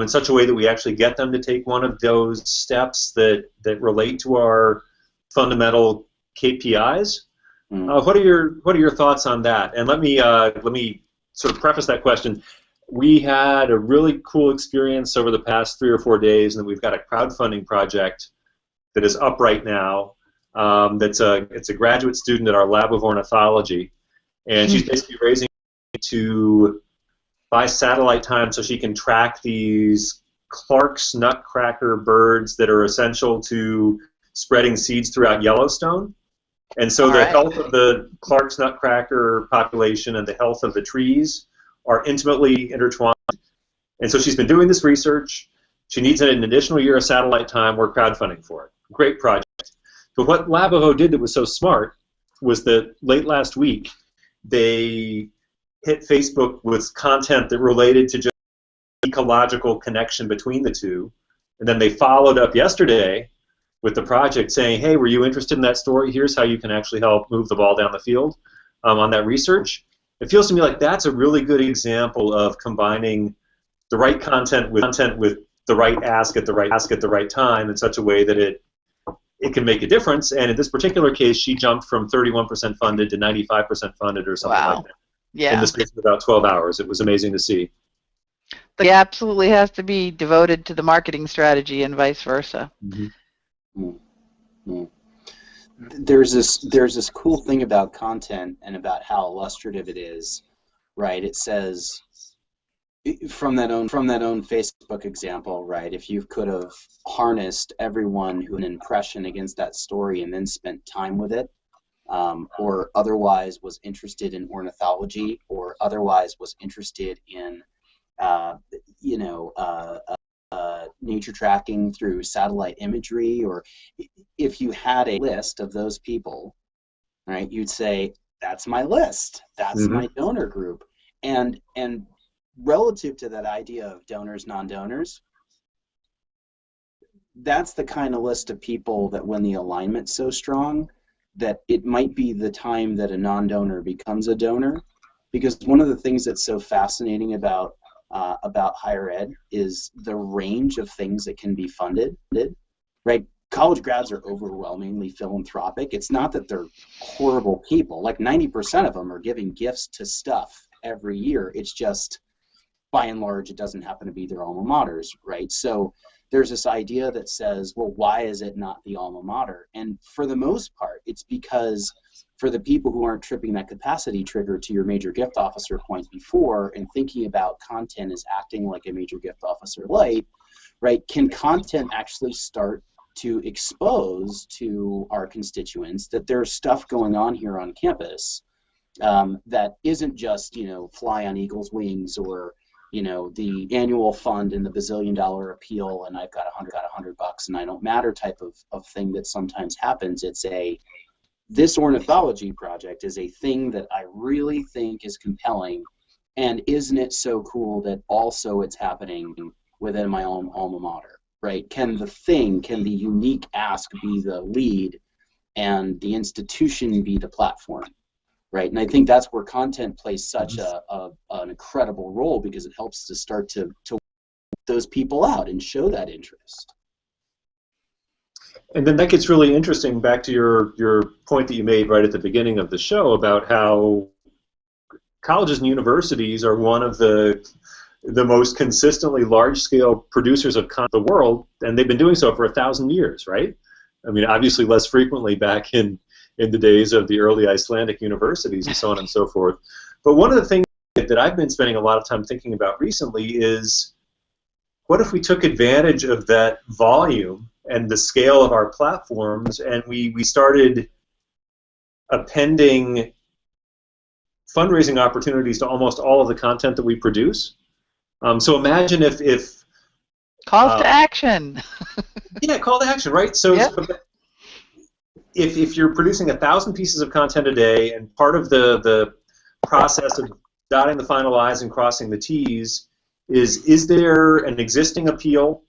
in such a way that we actually get them to take one of those steps that relate to our fundamental KPIs. What are your thoughts on that? And let me sort of preface that question. We had a really cool experience over the past 3 or 4 days, and we've got a crowdfunding project that is up right now. It's a graduate student at our lab of ornithology, and she's basically raising to buy satellite time so she can track these Clark's nutcracker birds that are essential to spreading seeds throughout Yellowstone. And so the health of the Clark's nutcracker population and the health of the trees are intimately intertwined. And so she's been doing this research. She needs an additional year of satellite time. We're crowdfunding for it. Great project. But what Lab of O did that was so smart was that late last week they hit Facebook with content that related to just ecological connection between the two. And then they followed up yesterday with the project saying, hey, were you interested in that story? Here's how you can actually help move the ball down the field on that research. It feels to me like that's a really good example of combining the right content with the right ask at the right time in such a way that it can make a difference. And in this particular case, she jumped from 31% funded to 95% funded or something like that. Yeah. In the space of about 12 hours. It was amazing to see. But it absolutely has to be devoted to the marketing strategy and vice versa. There's this cool thing about content and about how illustrative it is, right? It says from that own Facebook example, right? If you could have harnessed everyone who had an impression against that story and then spent time with it, or otherwise was interested in ornithology, or otherwise was interested in nature tracking through satellite imagery, or if you had a list of those people, right, you'd say, that's my list, that's my donor group. And relative to that idea of donors, non-donors, that's the kind of list of people that when the alignment's so strong that it might be the time that a non-donor becomes a donor. Because one of the things that's so fascinating about higher ed is the range of things that can be funded, right? College grads are overwhelmingly philanthropic. It's not that they're horrible people. Like 90% of them are giving gifts to stuff every year. It's just, by and large, it doesn't happen to be their alma maters, right? So there's this idea that says, well, why is it not the alma mater? And for the most part, it's because for the people who aren't tripping that capacity trigger, to your major gift officer point before, and thinking about content as acting like a major gift officer light, right? Can content actually start to expose to our constituents that there's stuff going on here on campus that isn't just, fly on eagle's wings, or the annual fund and the bazillion-dollar appeal, and I've got $100 and I don't matter type of thing that sometimes happens. It's this ornithology project is a thing that I really think is compelling, and isn't it so cool that also it's happening within my own alma mater, right? Can the unique ask be the lead and the institution be the platform? Right, and I think that's where content plays such an incredible role, because it helps to start to those people out and show that interest. And then that gets really interesting, back to your point that you made right at the beginning of the show about how colleges and universities are one of the most consistently large-scale producers of content in the world, and they've been doing so for 1,000 years, right? I mean, obviously less frequently back in the days of the early Icelandic universities and so on and so forth. But one of the things that I've been spending a lot of time thinking about recently is, what if we took advantage of that volume and the scale of our platforms, and we started appending fundraising opportunities to almost all of the content that we produce? So imagine if calls to action. Yeah, call to action, right? So, Yep. so if you're producing 1,000 pieces of content a day, and part of the process of dotting the final I's and crossing the T's is there an existing appeal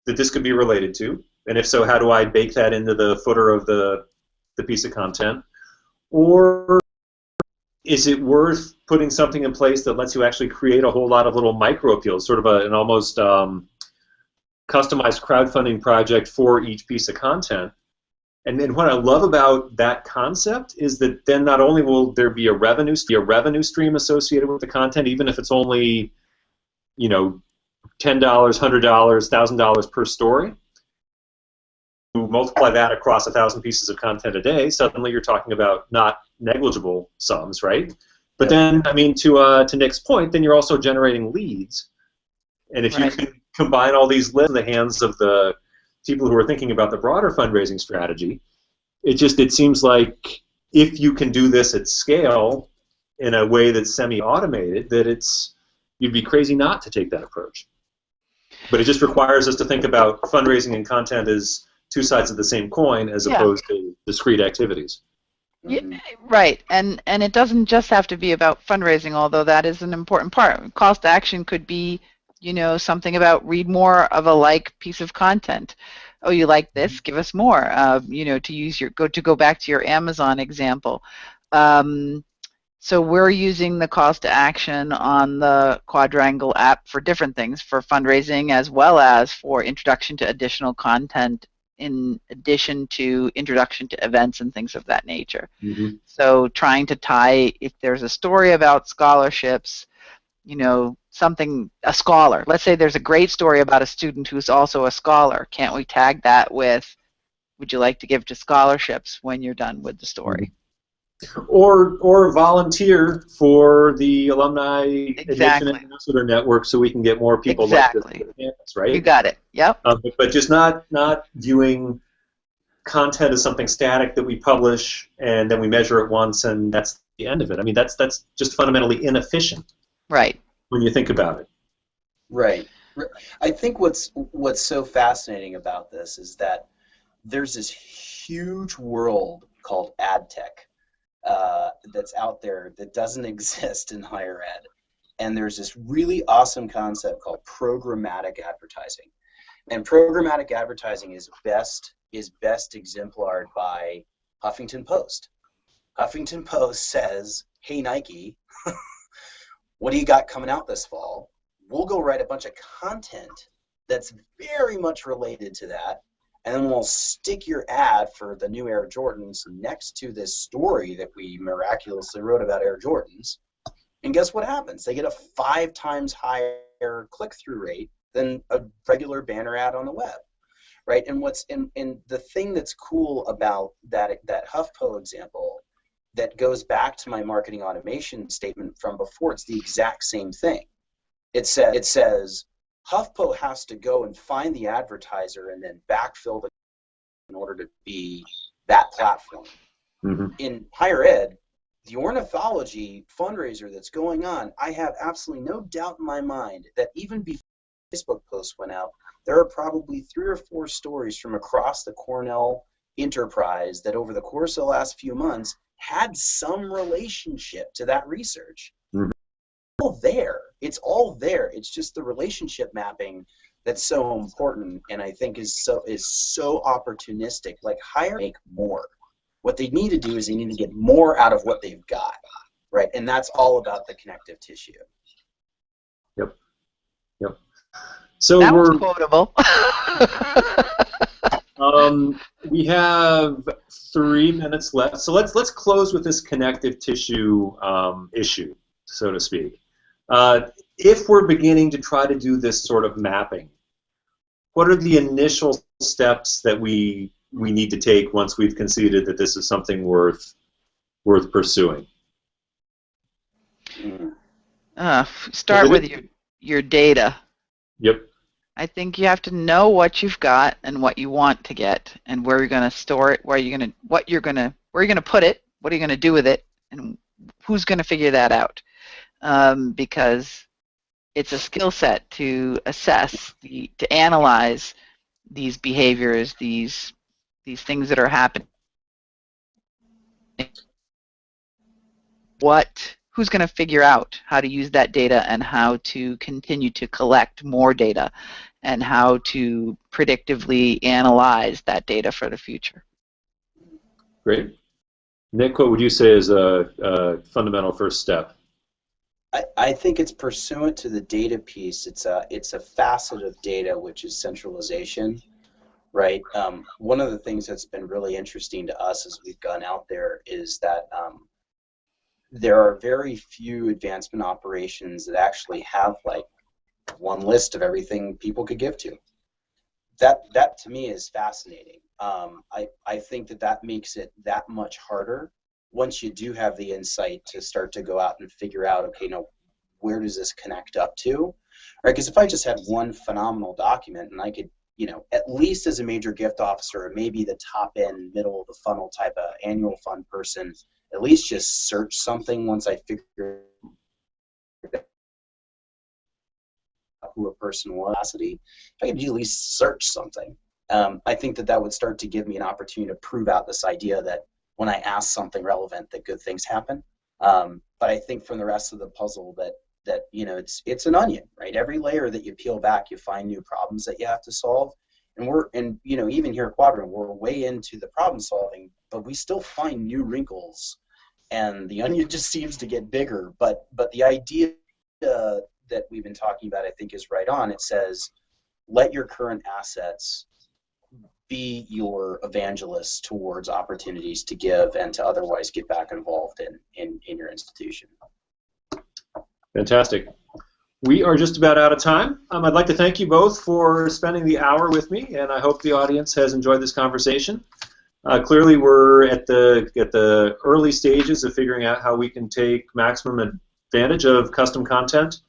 that this could be related to? And if so, how do I bake that into the footer of the piece of content? Or is it worth putting something in place that lets you actually create a whole lot of little micro appeals, sort of an almost customized crowdfunding project for each piece of content? And then what I love about that concept is that then not only will there be a revenue stream associated with the content, even if it's only, you know, $10, $100, $1,000 per story. You multiply that across 1,000 pieces of content a day, suddenly you're talking about not negligible sums, right? But then, I mean, to Nick's point, then you're also generating leads. And if you can combine all these leads in the hands of the people who are thinking about the broader fundraising strategy, it seems like if you can do this at scale in a way that's semi-automated, that you'd be crazy not to take that approach. But it just requires us to think about fundraising and content as two sides of the same coin, as opposed to discrete activities. Yeah, right, and it doesn't just have to be about fundraising, although that is an important part. Calls to action could be, you know, something about read more of a like piece of content. Oh, you like this? Give us more. You know, to go back to your Amazon example. So we're using the calls to action on the QuadWrangle app for different things, for fundraising as well as for introduction to additional content, in addition to introduction to events and things of that nature. Mm-hmm. So trying to tie, if there's a story about scholarships, you know, a scholar. Let's say there's a great story about a student who's also a scholar. Can't we tag that with, would you like to give to scholarships when you're done with the story? Or volunteer for the Alumni Exactly. Admission Ambassador Network, so we can get more people like this to the campus, right? You got it. Yep. But just not viewing content as something static that we publish and then we measure it once and that's the end of it. I mean, that's just fundamentally inefficient. Right. When you think about it. Right. I think what's so fascinating about this is that there's this huge world called ad tech that's out there that doesn't exist in higher ed. And there's this really awesome concept called programmatic advertising. And programmatic advertising is best exemplified by Huffington Post. Huffington Post says, hey, Nike, what do you got coming out this fall? We'll go write a bunch of content that's very much related to that, and then we'll stick your ad for the new Air Jordans next to this story that we miraculously wrote about Air Jordans. And guess what happens? They get a 5 times higher click-through rate than a regular banner ad on the web, right? And the thing that's cool about that HuffPo example that goes back to my marketing automation statement from before, it's the exact same thing. It says HuffPo has to go and find the advertiser and then backfill in order to be that platform. Mm-hmm. In higher ed, the ornithology fundraiser that's going on, I have absolutely no doubt in my mind that even before the Facebook post went out, there are probably 3 or 4 stories from across the Cornell enterprise that over the course of the last few months had some relationship to that research. Mm-hmm. It's all there. It's just the relationship mapping that's so important, and I think is so opportunistic. Like, hire, make more. What they need to do is they need to get more out of what they've got, right? And that's all about the connective tissue. Yep. So that was quotable. We have 3 minutes left, so let's close with this connective tissue issue, so to speak. If we're beginning to try to do this sort of mapping, what are the initial steps that we need to take once we've conceded that this is something worth pursuing? Start with your data. Yep. I think you have to know what you've got and what you want to get, and where you're going to store it, where you're going to put it, what are you going to do with it, and who's going to figure that out? Because it's a skill set to assess, to analyze these behaviors, these things that are happening. Who's going to figure out how to use that data and how to continue to collect more data and how to predictively analyze that data for the future. Great. Nick, what would you say is a fundamental first step? I think it's pursuant to the data piece. It's a facet of data, which is centralization, right? One of the things that's been really interesting to us as we've gone out there is that there are very few advancement operations that actually have like one list of everything people could give to. That to me is fascinating. I think that makes it that much harder once you do have the insight to start to go out and figure out, okay, no, where does this connect up to? Right? Because if I just had one phenomenal document and I could, at least as a major gift officer, or maybe the top end, middle of the funnel type of annual fund person, at least just search something once I figure out who a person was. If I could at least search something, I think that would start to give me an opportunity to prove out this idea that when I ask something relevant, that good things happen. But I think from the rest of the puzzle that it's an onion, right? Every layer that you peel back, you find new problems that you have to solve. And even here at QuadWrangle, we're way into the problem solving, but we still find new wrinkles, and the onion just seems to get bigger. But the idea that we've been talking about, I think, is right on. It says, let your current assets be your evangelists towards opportunities to give and to otherwise get back involved in your institution. Fantastic. We are just about out of time. I'd like to thank you both for spending the hour with me, and I hope the audience has enjoyed this conversation. Clearly, we're at the early stages of figuring out how we can take maximum advantage of custom content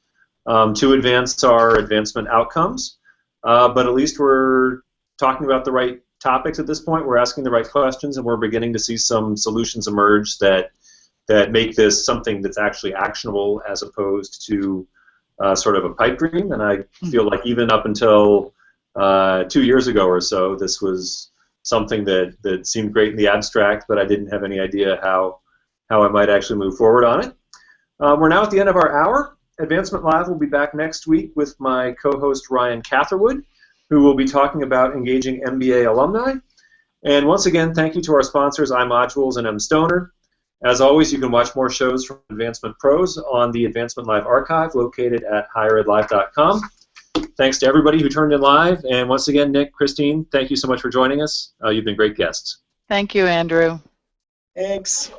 to advance our advancement outcomes. But at least we're talking about the right topics at this point. We're asking the right questions, and we're beginning to see some solutions emerge that make this something that's actually actionable as opposed to sort of a pipe dream. And I feel like even up until 2 years ago or so, this was something that seemed great in the abstract, but I didn't have any idea how I might actually move forward on it. We're now at the end of our hour. Advancement Live will be back next week with my co-host Ryan Catherwood, who will be talking about engaging MBA alumni. And once again, thank you to our sponsors, iModules and mStoner. As always, you can watch more shows from Advancement Pros on the Advancement Live archive located at higheredlive.com. Thanks to everybody who turned in live. And once again, Nick, Christine, thank you so much for joining us. You've been great guests. Thank you, Andrew. Thanks.